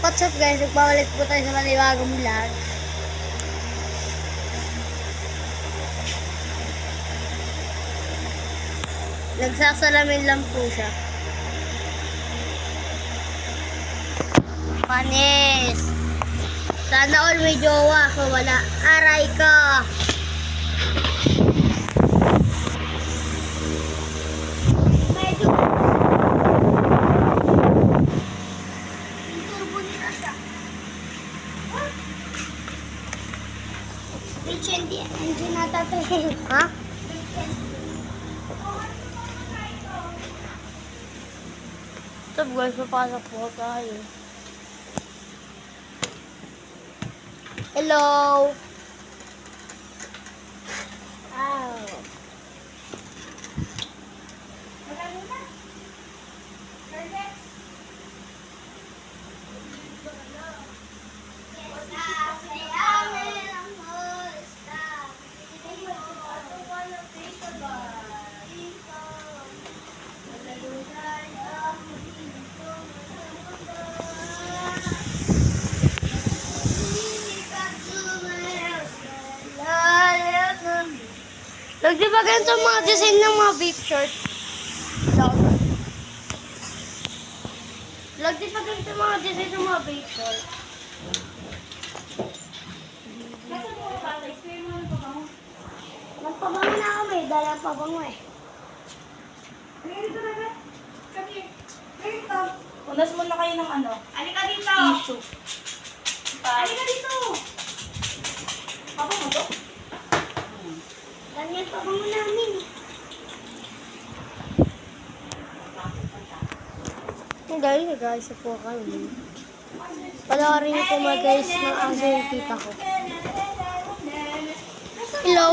What's up guys? Nagpawalik po tayo sa panibagong vlog. Nagsasalamin lang po siya. Panis! Sana all may jowa ko wala. Aray ka! Engine nata to. Ha? Ito guys, papasok po tayo. Hello! Ow. Di ba ganito mga design ng mga vape short? Di ba ganito mga design ng mga vape short? Magpabango na ako, may dala pabango eh. Punas muna kayo ng ano? Halika dito! Tissue. Halika dito! Papa mo to? Ganyan pabango namin eh. Guys, po kami. Panoorin niyo po mga guys ng aso yung tita ko. Hello!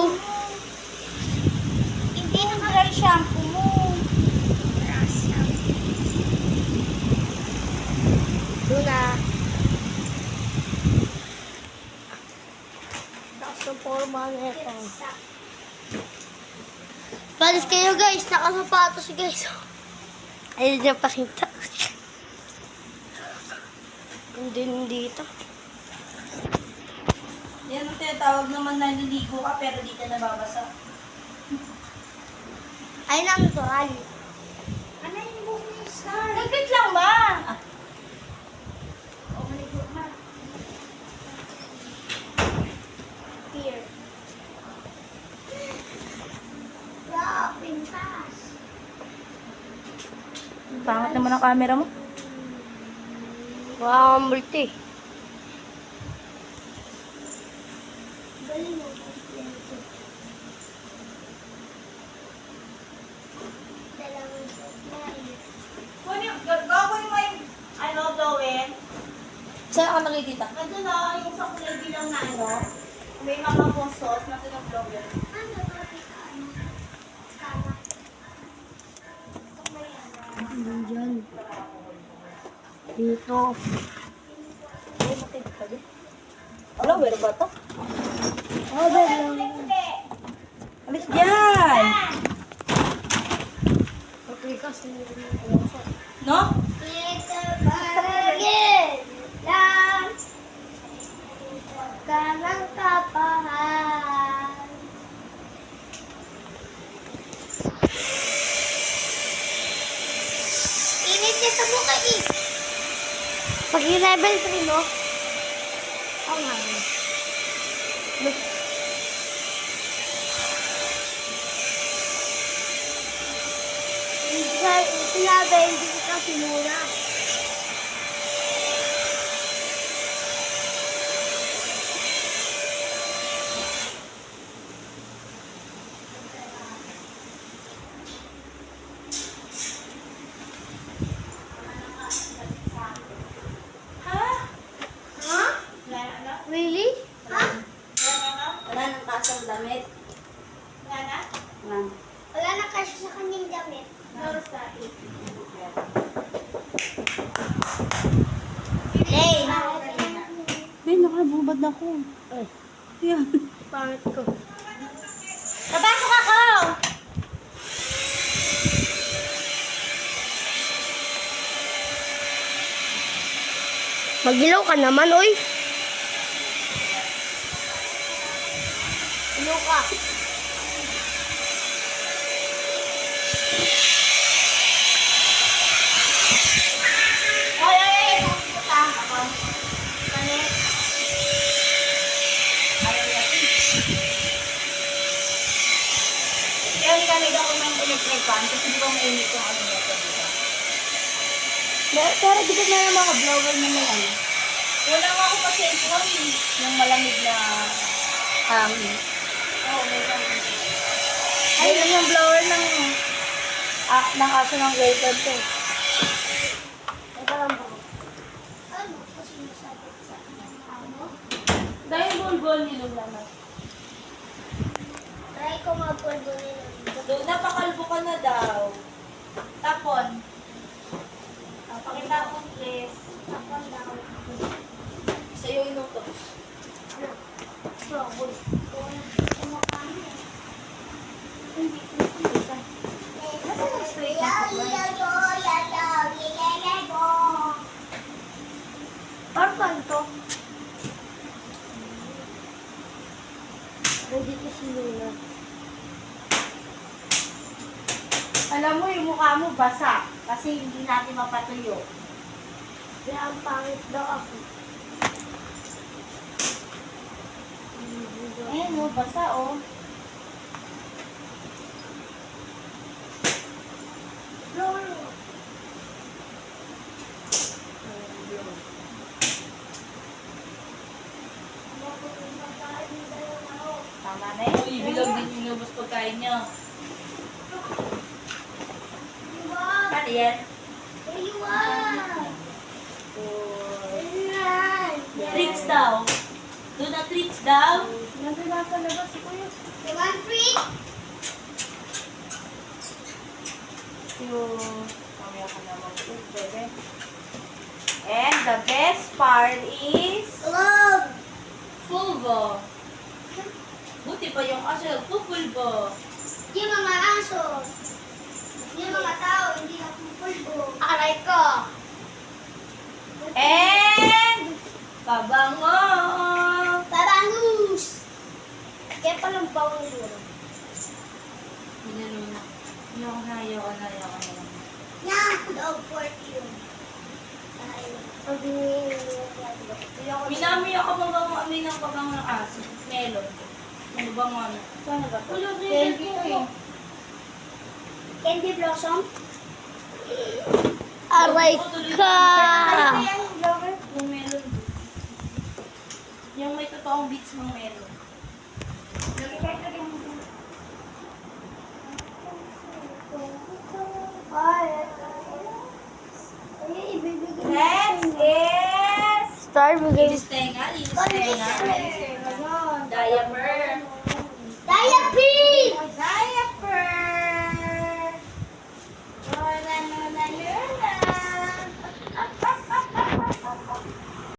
Hindi na dry shampoo mo. Luna. Taas ng forma na ito. Palis kayo guys, nakasapatos guys. Ayun niya pakita. Hindi dito. Yan ang tinatawag naman na naliligo ka pero di ka nababasa. Ay, natural. Ano yung bukas na? Nagkit lang ba? Here. Wow, pintas. Pangat naman ang camera mo. Wow, ang multi. Galing mo. Dalawang Gagawin mo yung ano gawin? Saan ka nakikita? Ano na, yung sa kulay bilang na ano, may mga sauce na sinag-blower. Ano ba? Diyan. Dito. Wala, meron ba ito? Oh, lang. Alis dyan! Paprikas na No? Ito paragin lang ka ng kapahan. Init niya sa mukha eh. Pag level 3 no? Oo nga. Look. Sinabi, hindi kita sinura. Really? Wala nang kasang damit. Wala? Wala. Wala na kasi sa kanyang damit. Hey! Ay, nakabubad na ako. Ay, Yan. pangit ko. Napasok ako! Magilaw ka naman, oy. Ilaw ka. Ay, ay, ay! Puta. Ako. Palit. Ayaw natin. Kaya nilamig ako ng electric fan kasi di ba mainit yung ano nito, di ba? Pero dito na yung mga blower na may ano. Wala nga ako pasyente ko yung malamig na hangin. Oo, may hangin. Ay, yun yung blower ng aso ng Raycon to. Ito lang ba? Ano? Kasi nasabot sa ano? Dahil bulbul nilong naman. Try ko magpulbo nila. Doon, napakalbo ka na daw. Tapon. Pakita ko, please. Tapon daw. Sa'yo inuto. So, kumakain. Hindi ko. Parang to. Ready to si Luna. Alam mo, yung mukha mo basa. Kasi hindi natin mapatuyo. Kaya ang pangit daw ako. Ayan, no, basa, oh. Tama na yun. Uy, bilog din yung lubos pagkain niya. Ano yan? Treats daw. Doon na treats daw. Nandun nasa labas si Kuya. Mamaya ka naman po, bebe. And the best part is pulbo. Buti pa yung aso, pupulbo. Yung mga aso, yung mga tao, hindi na pupulbo. Aray ko. And pabango. Babangus. Kaya palang bawang niluro. Pinalo na. Ayoko na. Yeah, dog for you. Minami ako mabango amoy ng pabango ng aso. Melon. Ano ba mo ano? Saan ba ito? Candy eh. Candy blossom. Aray ka. Yung melon. Yung may totoong bits ng melon. Next is Star Linis tenga. Diaper. Diaper!